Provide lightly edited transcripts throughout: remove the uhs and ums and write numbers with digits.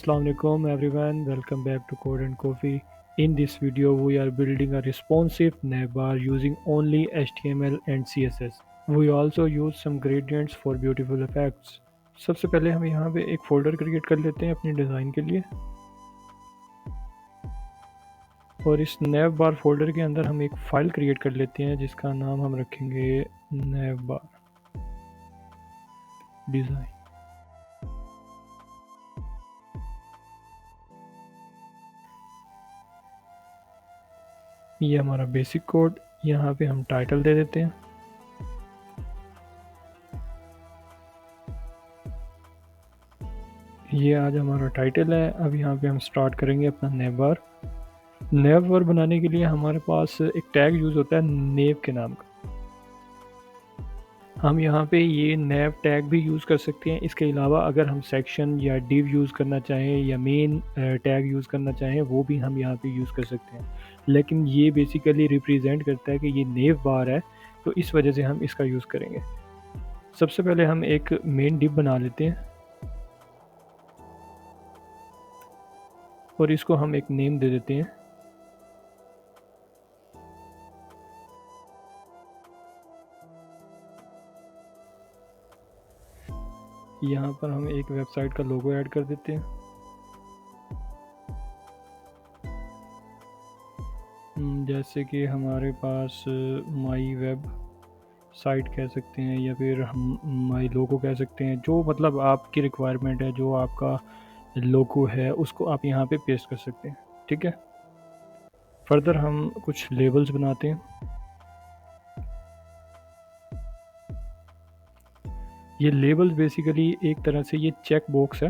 Assalamualaikum everyone, welcome back to Code and Coffee. In this video we are building a responsive navbar using only HTML and CSS. We also use some gradients for beautiful effects. सबसे पहले हम यहाँ पे एक folder create कर लेते हैं अपनी डिज़ाइन के लिए और इस navbar फोल्डर के अंदर हम एक फ़ाइल क्रिएट कर लेते हैं जिसका नाम हम रखेंगे navbar डिज़ाइन। ये हमारा बेसिक कोड, यहाँ पे हम टाइटल दे देते हैं। ये आज हमारा टाइटल है। अब यहाँ पे हम स्टार्ट करेंगे अपना नेवबार बनाने के लिए हमारे पास एक टैग यूज़ होता है नेव के नाम का। हम यहाँ पे ये नेव टैग भी यूज़ कर सकते हैं। इसके अलावा अगर हम सेक्शन या डिव यूज़ करना चाहें या मेन टैग यूज़ करना चाहें वो भी हम यहाँ पे यूज़ कर सकते हैं, लेकिन ये बेसिकली रिप्रेजेंट करता है कि ये नेव बार है, तो इस वजह से हम इसका यूज़ करेंगे। सबसे पहले हम एक मेन डिव बना लेते हैं और इसको हम एक नेम दे देते हैं। यहाँ पर हम एक वेबसाइट का लोगो ऐड कर देते हैं। जैसे कि हमारे पास माई वेब साइट कह सकते हैं या फिर हम माई लोगो कह सकते हैं, जो मतलब आपकी रिक्वायरमेंट है, जो आपका लोगो है उसको आप यहाँ पे पेस्ट कर सकते हैं। ठीक है, फर्दर हम कुछ लेबल्स बनाते हैं। ये लेबल्स बेसिकली एक तरह से ये चेक बॉक्स है।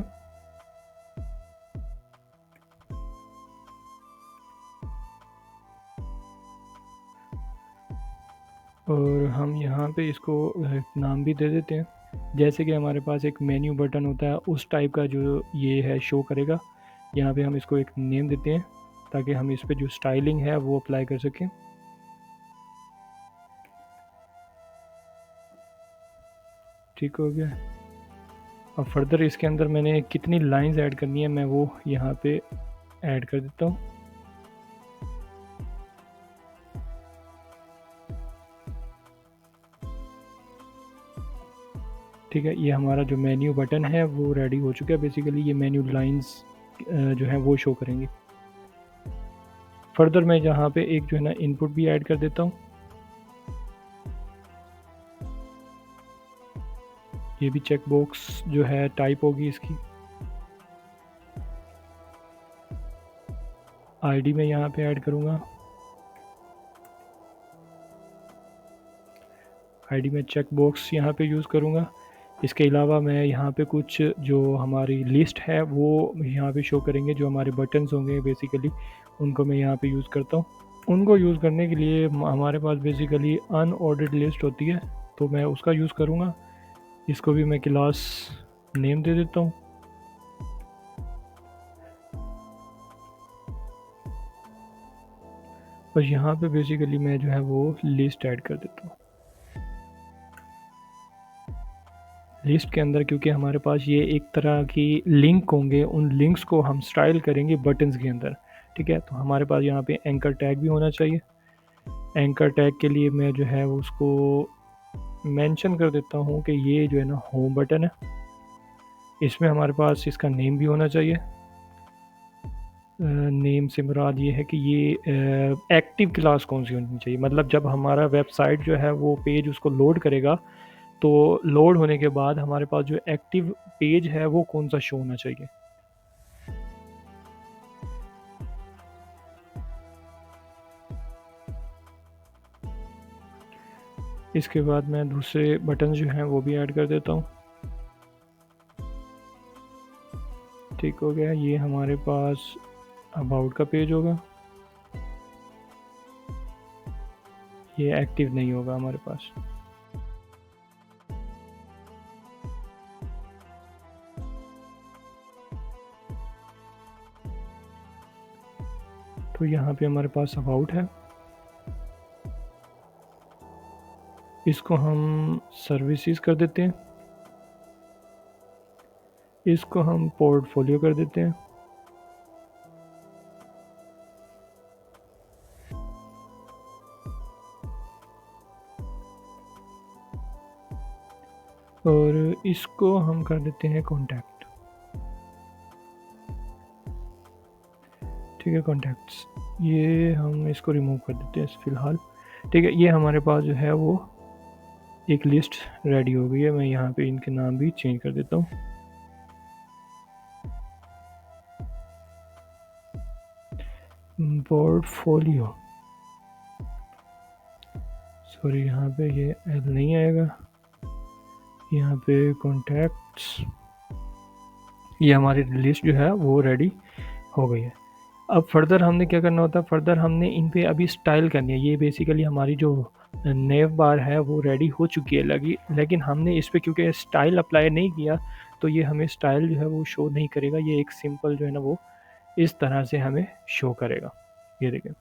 और हम यहाँ पे इसको नाम भी दे देते हैं। जैसे कि हमारे पास एक मेन्यू बटन होता है उस टाइप का जो ये है शो करेगा। यहाँ पे हम इसको एक नेम देते हैं ताकि हम इस पे जो स्टाइलिंग है वो अप्लाई कर सकें। ठीक हो गया। अब फर्दर इसके अंदर मैंने कितनी लाइंस ऐड करनी है मैं वो यहाँ पे ऐड कर देता हूँ। ठीक है, ये हमारा जो मेन्यू बटन है वो रेडी हो चुका है। बेसिकली ये मेन्यू लाइंस जो है वो शो करेंगी। फर्दर मैं यहाँ पे एक जो है ना इनपुट भी ऐड कर देता हूँ। ये भी चेक बॉक्स जो है टाइप होगी इसकी। आईडी में यहाँ पे ऐड करूँगा। आईडी में चेक बॉक्स यहाँ पे यूज़ करूँगा। इसके अलावा मैं यहाँ पे कुछ जो हमारी लिस्ट है वो यहाँ पे शो करेंगे, जो हमारे बटन्स होंगे बेसिकली उनको मैं यहाँ पे यूज़ करता हूँ। उनको यूज़ करने के लिए हमारे पास बेसिकली अनऑर्डर्ड लिस्ट होती है, तो मैं उसका यूज़ करूँगा। इसको भी मैं क्लास नेम दे देता हूँ। और यहाँ पे बेसिकली मैं जो है वो लिस्ट ऐड कर देता हूँ। लिस्ट के अंदर क्योंकि हमारे पास ये एक तरह की लिंक होंगे, उन लिंक्स को हम स्टाइल करेंगे बटन्स के अंदर। ठीक है, तो हमारे पास यहाँ पे एंकर टैग भी होना चाहिए। एंकर टैग के लिए मैं जो है उसको मेंशन कर देता हूँ कि ये जो है ना होम बटन है। इसमें हमारे पास इसका नेम भी होना चाहिए। नेम से मुराद ये है कि ये एक्टिव क्लास कौन सी होनी चाहिए, मतलब जब हमारा वेबसाइट जो है वो पेज उसको लोड करेगा तो लोड होने के बाद हमारे पास जो एक्टिव पेज है वो कौन सा शो होना चाहिए। इसके बाद मैं दूसरे बटन जो हैं वो भी ऐड कर देता हूँ। ठीक हो गया, ये हमारे पास अबाउट का पेज होगा, ये एक्टिव नहीं होगा हमारे पास। तो यहाँ पे हमारे पास अबाउट है, इसको हम सर्विसेज कर देते हैं। इसको हम पोर्टफोलियो कर देते हैं। और इसको हम कर देते हैं कॉन्टैक्ट। ठीक है, कॉन्टैक्ट्स, ये हम इसको रिमूव कर देते हैं फ़िलहाल। ठीक है, ये हमारे पास जो है वो एक लिस्ट रेडी हो गई है। मैं यहाँ पे इनके नाम भी चेंज कर देता हूँ। पोर्टफोलियो, सॉरी यहाँ पे ये एल नहीं आएगा, यहाँ पे कॉन्टैक्ट्स, ये हमारी लिस्ट जो है वो रेडी हो गई है। अब फर्दर हमने क्या करना होता है, फर्दर हमने इन पे अभी स्टाइल करनी है। ये बेसिकली हमारी जो नेव बार है वो रेडी हो चुकी है लगी, लेकिन हमने इस पे क्योंकि स्टाइल अप्लाई नहीं किया तो ये हमें स्टाइल जो है वो शो नहीं करेगा। ये एक सिंपल जो है ना वो इस तरह से हमें शो करेगा। ये देखें,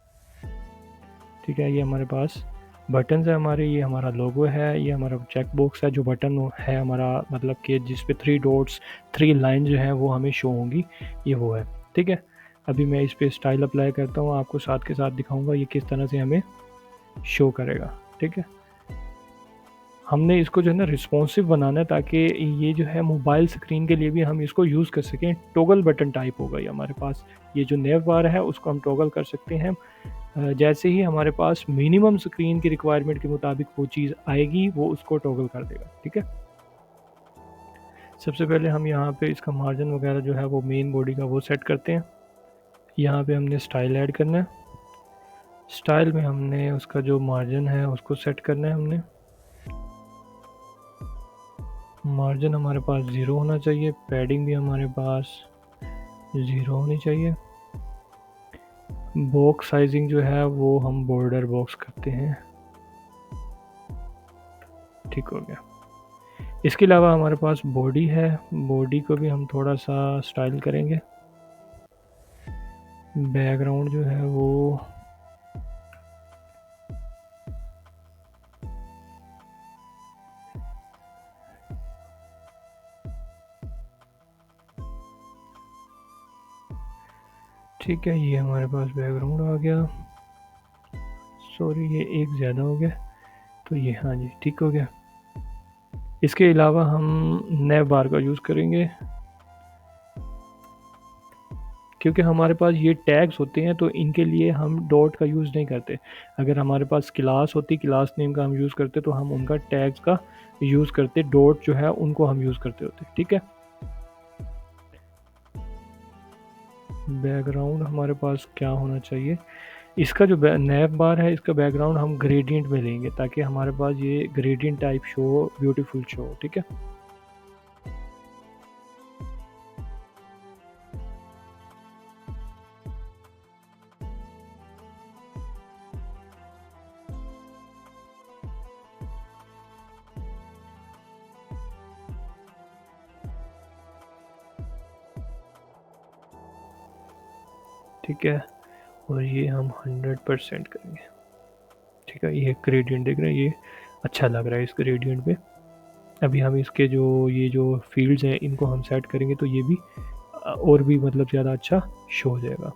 ठीक है, ये हमारे पास बटन्स है हमारे, ये हमारा लोगो है, ये हमारा चेक बॉक्स है जो बटन है हमारा, मतलब कि जिस पे 3 डॉट्स 3 लाइन जो है वो हमें शो होंगी, ये वो है। ठीक है, अभी मैं इस पे स्टाइल अप्लाई करता हूँ, आपको साथ के साथ दिखाऊंगा ये किस तरह से हमें शो करेगा। ठीक है, हमने इसको जो है ना रिस्पॉन्सिव बनाना है ताकि ये जो है मोबाइल स्क्रीन के लिए भी हम इसको यूज़ कर सकें। टॉगल बटन टाइप होगा ये हमारे पास, ये जो नेव बार है उसको हम टॉगल कर सकते हैं। जैसे ही हमारे पास मिनिमम स्क्रीन की रिक्वायरमेंट के मुताबिक वो चीज़ आएगी वो उसको टॉगल कर देगा। ठीक है, सबसे पहले हम यहाँ पे इसका मार्जिन वगैरह जो है वो मेन बॉडी का वो सेट करते हैं। यहाँ पे हमने स्टाइल ऐड करना है, स्टाइल में हमने उसका जो मार्जिन है उसको सेट करना है। हमने मार्जिन हमारे पास 0 होना चाहिए, पैडिंग भी हमारे पास 0 होनी चाहिए। बॉक्स साइजिंग जो है वो हम बॉर्डर बॉक्स करते हैं। ठीक हो गया। इसके अलावा हमारे पास बॉडी है, बॉडी को भी हम थोड़ा सा स्टाइल करेंगे। बैकग्राउंड जो है वो ठीक है, ये हमारे पास बैकग्राउंड आ गया। सॉरी ये एक ज़्यादा हो गया, तो ये हाँ जी ठीक हो गया। इसके अलावा हम नेव बार का यूज़ करेंगे, क्योंकि हमारे पास ये टैग्स होते हैं तो इनके लिए हम डॉट का यूज़ नहीं करते। अगर हमारे पास क्लास होती, क्लास नेम का हम यूज़ करते तो हम उनका टैग्स का यूज़ करते, डॉट जो है उनको हम यूज़ करते होते। ठीक है, बैकग्राउंड हमारे पास क्या होना चाहिए, इसका जो नेव बार है इसका बैकग्राउंड हम ग्रेडियंट में लेंगे ताकि हमारे पास ये ग्रेडियंट टाइप शो हो, ब्यूटीफुल शो हो। ठीक है, ठीक है, और ये हम 100% करेंगे। ठीक है, ये ग्रेडियंट देख रहे हैं, ये अच्छा लग रहा है इस ग्रेडियंट पे। अभी हम इसके जो ये जो फील्ड्स हैं इनको हम सेट करेंगे तो ये भी और भी मतलब ज़्यादा अच्छा शो हो जाएगा।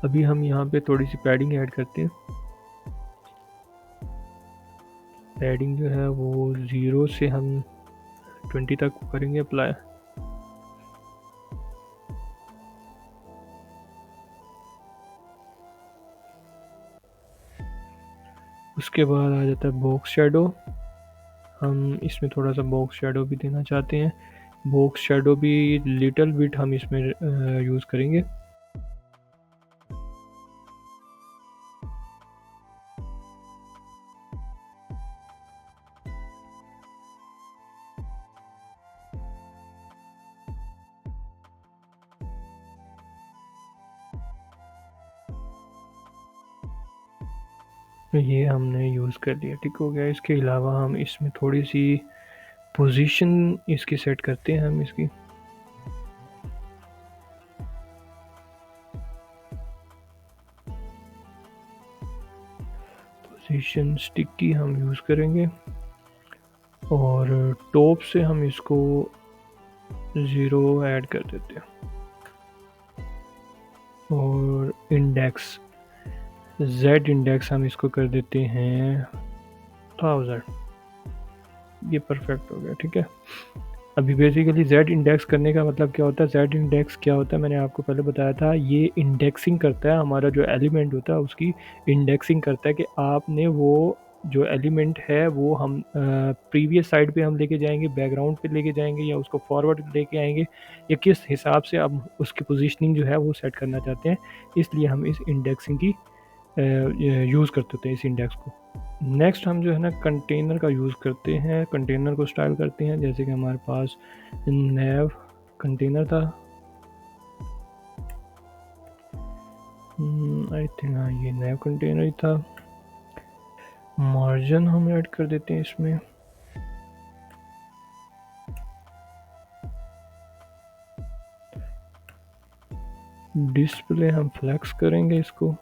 अभी हम यहाँ पे थोड़ी सी पैडिंग ऐड करते हैं। पैडिंग जो है वो 0 से हम 20 तक करेंगे अप्लाई। उसके बाद आ जाता है बॉक्स शेडो, हम इसमें थोड़ा सा बॉक्स शेडो भी देना चाहते हैं। बॉक्स शेडो भी लिटिल बिट हम इसमें यूज़ करेंगे। ये हमने यूज़ कर लिया, ठीक हो गया। इसके अलावा हम इसमें थोड़ी सी पोजीशन इसकी सेट करते हैं। हम इसकी पोजीशन स्टिक की हम यूज़ करेंगे और टॉप से हम इसको 0 ऐड कर देते हैं। और इंडेक्स Z इंडेक्स हम इसको कर देते हैं 1000। ये परफेक्ट हो गया, ठीक है। अभी बेसिकली Z इंडेक्स करने का मतलब क्या होता है, Z इंडेक्स क्या होता है मैंने आपको पहले बताया था, ये इंडेक्सिंग करता है, हमारा जो एलिमेंट होता है उसकी इंडेक्सिंग करता है कि आपने वो जो एलिमेंट है वो हम प्रीवियस साइड पे हम लेके जाएंगे, बैकग्राउंड पे लेके जाएंगे, या उसको फॉरवर्ड लेके आएंगे, या किस हिसाब से अब उसकी पोजीशनिंग जो है वो सेट करना चाहते हैं। इसलिए हम इस इंडेक्सिंग की यूज़ करते थे इस इंडेक्स को। नेक्स्ट हम जो है ना कंटेनर का यूज़ करते हैं, कंटेनर को स्टाइल करते हैं। जैसे कि हमारे पास नेव कंटेनर था, आई थिंक हाँ ये नेव कंटेनर ही था। मार्जिन हम ऐड कर देते हैं इसमें, डिस्प्ले हम फ्लेक्स करेंगे इसको,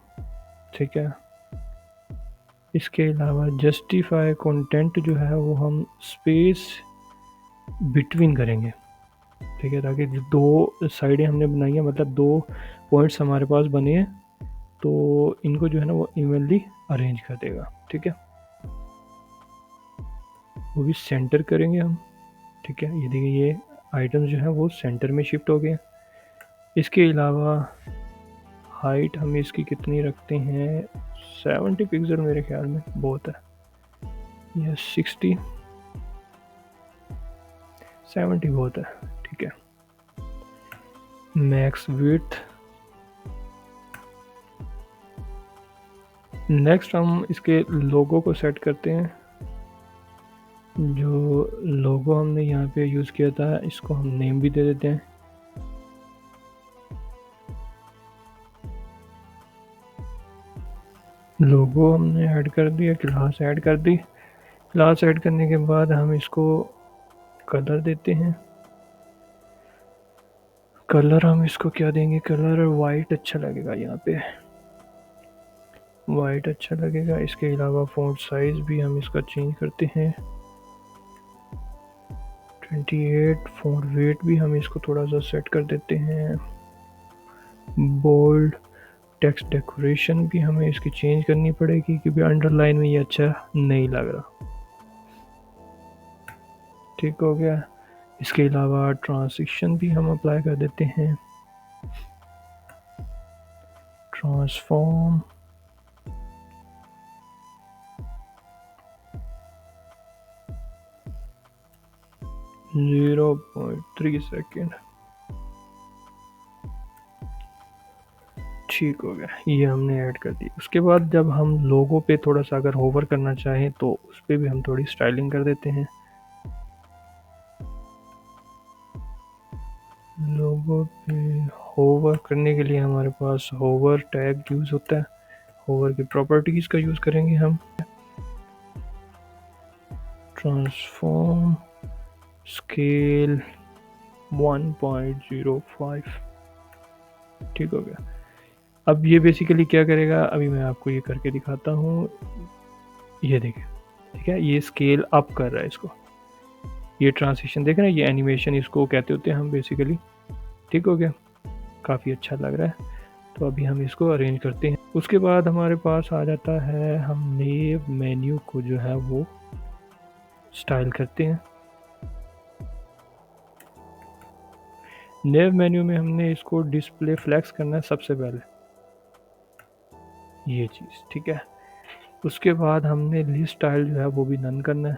ठीक है। इसके अलावा जस्टिफाई कंटेंट जो है वो हम स्पेस बिटवीन करेंगे, ठीक है, ताकि जो दो साइडें हमने बनाई हैं, मतलब दो पॉइंट्स हमारे पास बने हैं, तो इनको जो है ना वो इवनली अरेंज कर देगा, ठीक है। वो भी सेंटर करेंगे हम, ठीक है। ये देखिए ये आइटम्स जो है वो सेंटर में शिफ्ट हो गए। इसके अलावा हाइट हम इसकी कितनी रखते हैं, 70 पिक्सल मेरे ख्याल में बहुत है, या 60, 70 बहुत है, ठीक है। मैक्स विड्थ, नेक्स्ट हम इसके लोगो को सेट करते हैं। जो लोगो हमने यहाँ पे यूज़ किया था इसको हम नेम भी दे देते हैं। लोगो हमने ऐड कर दिया, क्लास ऐड कर दी। क्लास ऐड करने के बाद हम इसको कलर देते हैं। कलर हम इसको क्या देंगे, कलर वाइट अच्छा लगेगा, यहाँ पे वाइट अच्छा लगेगा। इसके अलावा फ़ॉन्ट साइज़ भी हम इसका चेंज करते हैं 28। फ़ॉन्ट वेट भी हम इसको थोड़ा सा सेट कर देते हैं। बोल्ड टेक्स्ट डेकोरेशन भी हमें इसकी चेंज करनी पड़ेगी क्योंकि अंडरलाइन में ये अच्छा नहीं लग रहा, ठीक हो गया। इसके अलावा ट्रांजिशन भी हम अप्लाई कर देते हैं, ट्रांसफॉर्म, (0.3 सेकेंड), ठीक हो गया। ये हमने ऐड कर दी। उसके बाद जब हम लोगो पे थोड़ा सा अगर होवर करना चाहें तो उस पर भी हम थोड़ी स्टाइलिंग कर देते हैं। लोगो पे होवर करने के लिए हमारे पास होवर टैग यूज़ होता है, होवर की प्रॉपर्टीज़ का यूज़ करेंगे हम। ट्रांसफॉर्म स्केल 1.05, ठीक हो गया। अब ये बेसिकली क्या करेगा, अभी मैं आपको ये करके दिखाता हूँ। ये देखिए, ठीक है, ये स्केल अप कर रहा है इसको। ये ट्रांजिशन देख रहे हैं, ये एनिमेशन इसको कहते होते हैं हम बेसिकली, ठीक हो गया, काफ़ी अच्छा लग रहा है। तो अभी हम इसको अरेंज करते हैं। उसके बाद हमारे पास आ जाता है, हम नेव मेन्यू को जो है वो स्टाइल करते हैं। नेव मेन्यू में हमने इसको डिस्प्ले फ्लेक्स करना है सबसे पहले, ये चीज़, ठीक है। उसके बाद हमने लिस्ट स्टाइल जो है वो भी नन करना है,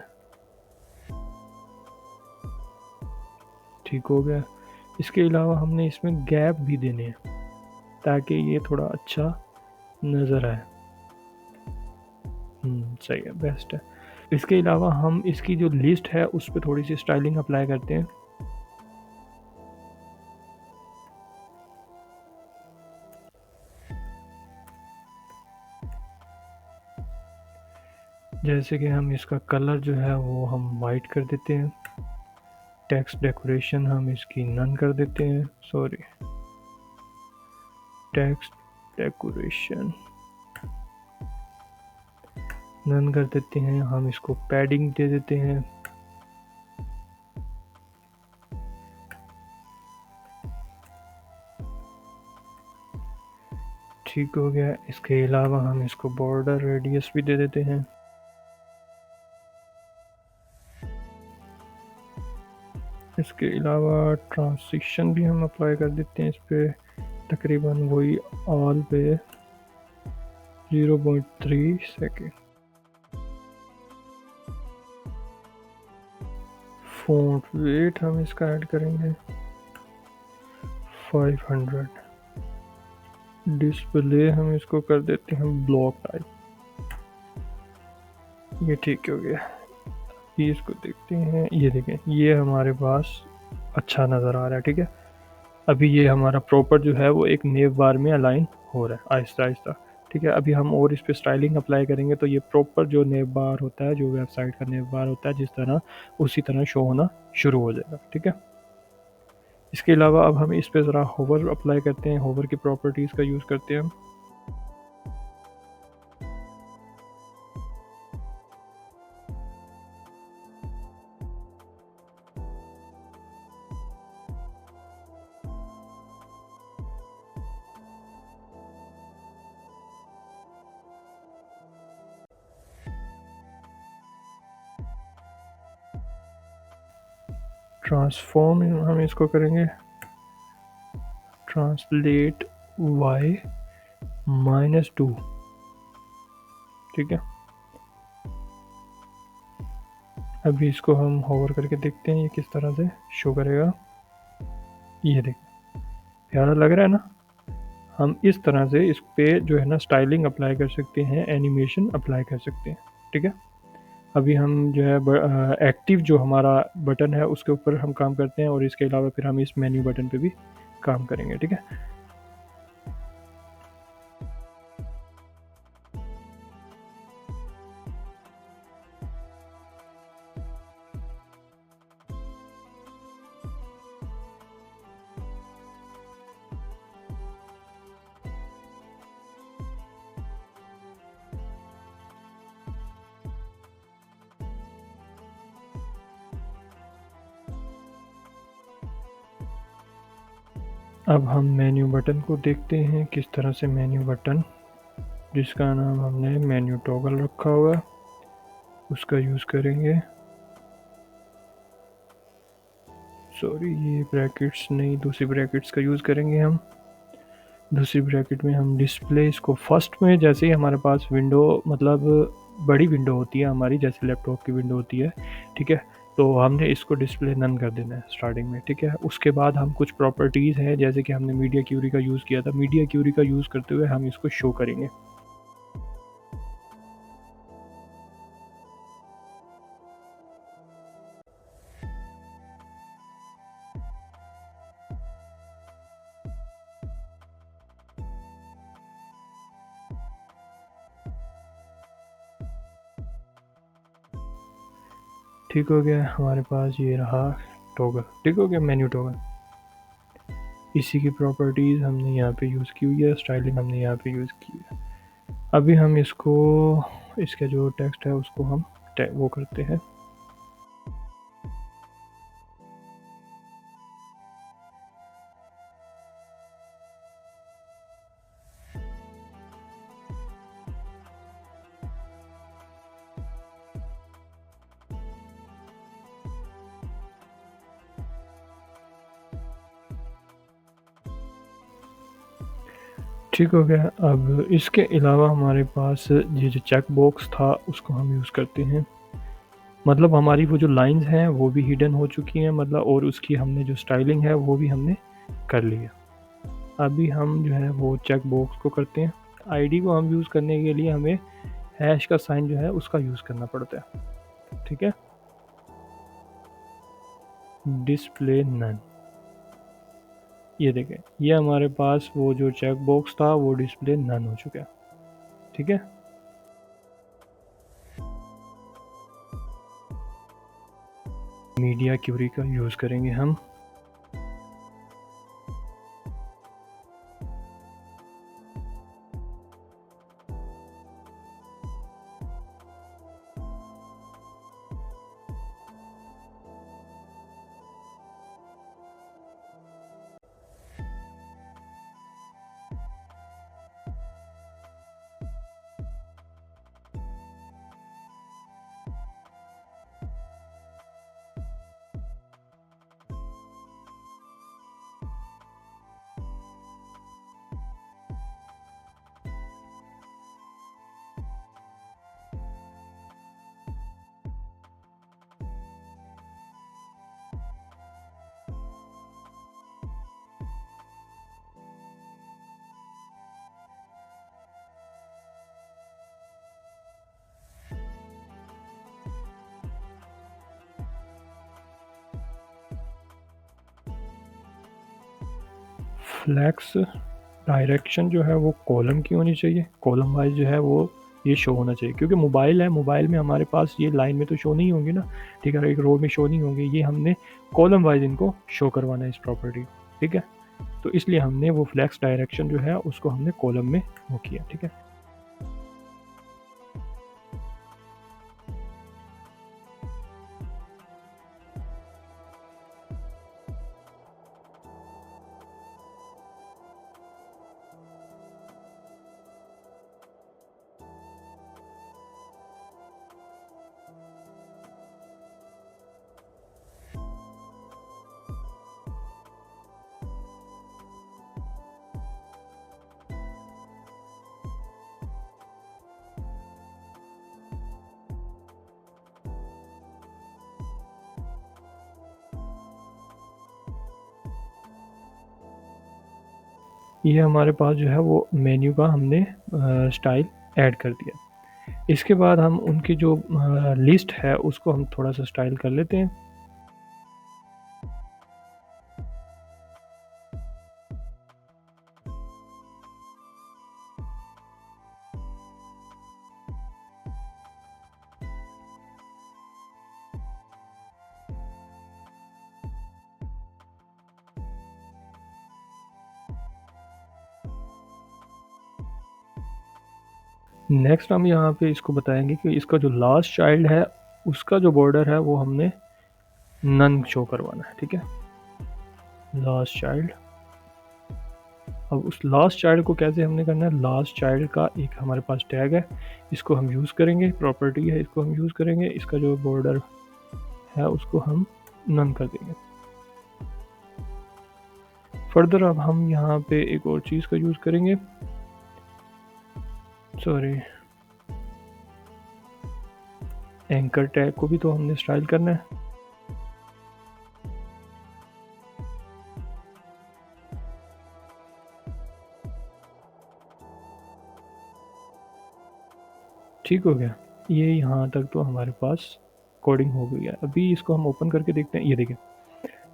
ठीक हो गया। इसके अलावा हमने इसमें गैप भी देने हैं ताकि ये थोड़ा अच्छा नज़र आए। सही है, बेस्ट है। इसके अलावा हम इसकी जो लिस्ट है उस पर थोड़ी सी स्टाइलिंग अप्लाई करते हैं। जैसे कि हम इसका कलर जो है वो हम वाइट कर देते हैं। टेक्स्ट डेकोरेशन हम इसकी नन कर देते हैं, सॉरी, टेक्स्ट डेकोरेशन नन कर देते हैं। हम इसको पैडिंग दे देते हैं ठीक हो गया। इसके अलावा हम इसको बॉर्डर रेडियस भी दे देते हैं। इसके अलावा ट्रांजिशन भी हम अप्लाई कर देते हैं इस पर, तकरीबन वही ऑल पे 0.3 सेकेंड। फ़ॉन्ट वेट हम इसका ऐड करेंगे 500। डिस्प्ले हम इसको कर देते हैं ब्लॉक टाइप। ये ठीक हो गया। ये इसको देखते हैं, ये देखें ये हमारे पास अच्छा नज़र आ रहा है। ठीक है, अभी ये हमारा प्रॉपर जो है वो एक नेव बार में अलाइन हो रहा है आहिस्ता आहिस्ता। ठीक है, अभी हम और इस पर स्टाइलिंग अप्लाई करेंगे तो ये प्रॉपर जो नेव बार होता है, जो वेबसाइट का नेव बार होता है जिस तरह, उसी तरह शो होना शुरू हो जाएगा। ठीक है, इसके अलावा अब हम इस पर ज़रा होवर अप्लाई करते हैं, होवर की प्रॉपर्टीज़ का यूज़ करते हैं हम। ट्रांसफॉर्म हम इसको करेंगे ट्रांसलेट y -2। ठीक है, अभी इसको हम होवर करके देखते हैं ये किस तरह से शो करेगा। ये देखिए प्यारा लग रहा है ना। हम इस तरह से इस पे जो है ना स्टाइलिंग अप्लाई कर सकते हैं, एनिमेशन अप्लाई कर सकते हैं। ठीक है, अभी हम जो है एक्टिव जो हमारा बटन है उसके ऊपर हम काम करते हैं, और इसके अलावा फिर हम इस मेन्यू बटन पे भी काम करेंगे। ठीक है, अब हम मेन्यू बटन को देखते हैं किस तरह से मेन्यू बटन, जिसका नाम हमने मेन्यू टॉगल रखा हुआ है, उसका यूज़ करेंगे। सॉरी, ये ब्रैकेट्स नहीं, दूसरी ब्रैकेट्स का यूज़ करेंगे हम। दूसरी ब्रैकेट में हम डिस्प्ले इसको फर्स्ट में, जैसे ही हमारे पास विंडो मतलब बड़ी विंडो होती है हमारी, जैसे लैपटॉप की विंडो होती है, ठीक है, तो हमने इसको डिस्प्ले नन कर देना है स्टार्टिंग में। ठीक है, उसके बाद हम कुछ प्रॉपर्टीज़ हैं, जैसे कि हमने मीडिया क्यूरी का यूज़ किया था, मीडिया क्यूरी का यूज़ करते हुए हम इसको शो करेंगे। ठीक हो गया, हमारे पास ये रहा टॉगल। ठीक हो गया मेन्यू टॉगल। इसी की प्रॉपर्टीज़ हमने यहाँ पे यूज़ की हुई है, स्टाइलिंग हमने यहाँ पे यूज़ की है। अभी हम इसको, इसका जो टेक्स्ट है उसको हम वो करते हैं। ठीक हो गया। अब इसके अलावा हमारे पास ये जो चेक बॉक्स था उसको हम यूज़ करते हैं, मतलब हमारी वो जो लाइंस हैं वो भी हिडन हो चुकी हैं, मतलब, और उसकी हमने जो स्टाइलिंग है वो भी हमने कर ली है। अभी हम जो है वो चेक बॉक्स को करते हैं। आईडी को हम यूज़ करने के लिए हमें हैश का साइन जो है उसका यूज़ करना पड़ता है। ठीक है, डिस्प्ले नन। ये देखें, ये हमारे पास वो जो चेक बॉक्स था वो डिस्प्ले नन हो चुका है। ठीक है, मीडिया क्यूरी का यूज़ करेंगे हम। फ्लैक्स डायरेक्शन जो है वो कॉलम की होनी चाहिए, कॉलम वाइज जो है वो ये शो होना चाहिए, क्योंकि मोबाइल है, मोबाइल में हमारे पास ये लाइन में तो शो नहीं होंगे ना, ठीक है, एक रो में शो नहीं होंगे, ये हमने कॉलम वाइज इनको शो करवाना है इस प्रॉपर्टी, ठीक है। तो इसलिए हमने वो फ्लैक्स डायरेक्शन जो है उसको हमने कॉलम में वो किया, ठीक है। ये हमारे पास जो है वो मेन्यू का हमने स्टाइल ऐड कर दिया। इसके बाद हम उनकी जो लिस्ट है उसको हम थोड़ा सा स्टाइल कर लेते हैं। नेक्स्ट हम यहाँ पे इसको बताएंगे कि इसका जो लास्ट चाइल्ड है उसका जो बॉर्डर है वो हमने नन शो करवाना है, ठीक है, लास्ट चाइल्ड। अब उस लास्ट चाइल्ड को कैसे हमने करना है, लास्ट चाइल्ड का एक हमारे पास टैग है, इसको हम यूज़ करेंगे, प्रॉपर्टी है, इसको हम यूज़ करेंगे, इसका जो बॉर्डर है उसको हम नन कर देंगे। फर्दर अब हम यहाँ पे एक और चीज़ का यूज़ करेंगे, सॉरी, एंकर टैग को भी तो हमने स्टाइल करना है। ठीक हो गया, ये यहाँ तक तो हमारे पास कोडिंग हो गई है। अभी इसको हम ओपन करके देखते हैं। ये देखें,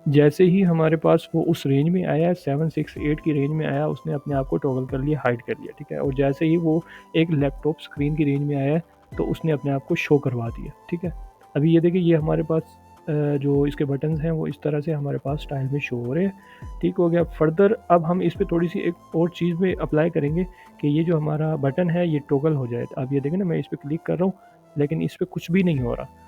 जैसे ही हमारे पास वो उस रेंज में आया, 768 की रेंज में आया, उसने अपने आप को टॉगल कर लिया, हाइड कर लिया, ठीक है। और जैसे ही वो एक लैपटॉप स्क्रीन की रेंज में आया तो उसने अपने आप को शो करवा दिया, ठीक है। अभी ये देखिए, ये हमारे पास जो इसके बटन्स हैं वो इस तरह से हमारे पास स्टाइल में शो हो रहे हैं, ठीक हो गया। फर्दर अब हम इस पर थोड़ी सी एक और चीज़ में अप्लाई करेंगे कि ये जो हमारा बटन है ये टॉगल हो जाए। अब ये देखें ना, मैं इस पर क्लिक कर रहा हूँ लेकिन इस पर कुछ भी नहीं हो रहा।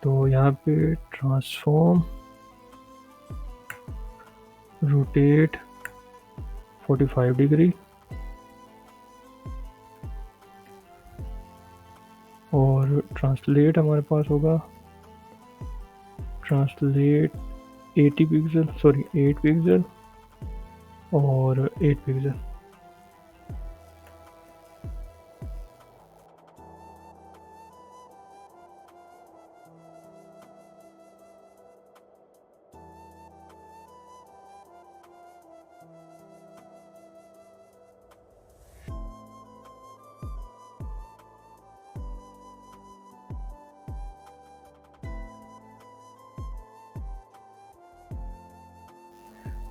तो यहाँ पे ट्रांसफॉर्म, रोटेट 45 डिग्री और ट्रांसलेट हमारे पास होगा, ट्रांसलेट 80 पिक्सल, सॉरी 8 पिक्सल और 8 पिक्सल।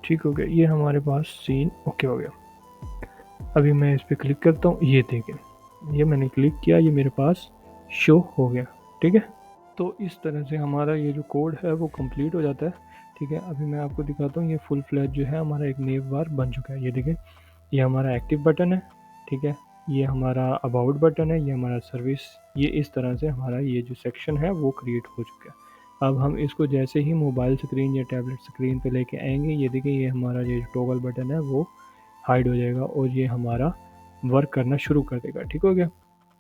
ठीक हो गया, ये हमारे पास सीन ओके हो गया। अभी मैं इस पर क्लिक करता हूँ, ये देखें, ये मैंने क्लिक किया, ये मेरे पास शो हो गया, ठीक है। तो इस तरह से हमारा ये जो कोड है वो कंप्लीट हो जाता है, ठीक है। अभी मैं आपको दिखाता हूँ, ये फुल फ्लैश जो है हमारा एक नेव बार बन चुका है। ये देखें, ये हमारा एक्टिव बटन है, ठीक है, ये हमारा अबाउट बटन है, ये हमारा सर्विस, ये इस तरह से हमारा ये जो सेक्शन है वो क्रिएट हो चुका है। अब हम इसको जैसे ही मोबाइल स्क्रीन या टैबलेट स्क्रीन पे लेके आएंगे, ये देखिए ये हमारा ये टॉगल बटन है वो हाइड हो जाएगा और ये हमारा वर्क करना शुरू कर देगा। ठीक हो गया।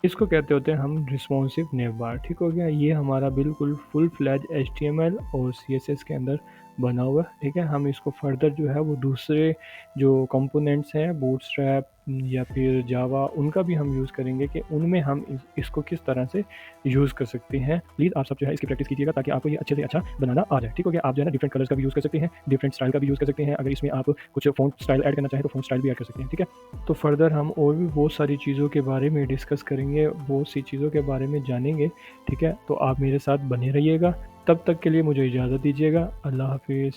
इसको कहते होते हैं हम रिस्पॉन्सिव नेव बार। ठीक हो गया। ये हमारा बिल्कुल फुल फ्लैज HTML और CSS के अंदर बना हुआ है। ठीक है। हम इसको फर्दर जो है वो दूसरे जो कंपोनेंट्स हैं बूटस्ट्रैप या फिर जावा, उनका भी हम यूज़ करेंगे कि उनमें हम इसको किस तरह से यूज़ कर सकते हैं। प्लीज़ आप सब जो है इसकी प्रैक्टिस कीजिएगा ताकि आपको ये अच्छे से अच्छा बनाना आ जाए। ठीक हो गया। आप जो है ना डिफरेंट कलर्स का भी यूज़ कर सकते हैं, डिफरेंट स्टाइल का भी यूज़ कर सकते हैं। अगर इसमें आप कुछ फ़ॉन्ट स्टाइल ऐड करना चाहें तो फ़ॉन्ट स्टाइल भी ऐड कर सकते हैं। ठीक है। तो फर्दर हम और भी बहुत सारी चीज़ों के बारे में डिस्कस करेंगे, बहुत सी चीज़ों के बारे में जानेंगे। ठीक है। तो आप मेरे साथ बने रहिएगा। तब तक के लिए मुझे इजाज़त दीजिएगा। अल्लाह हाफिज़।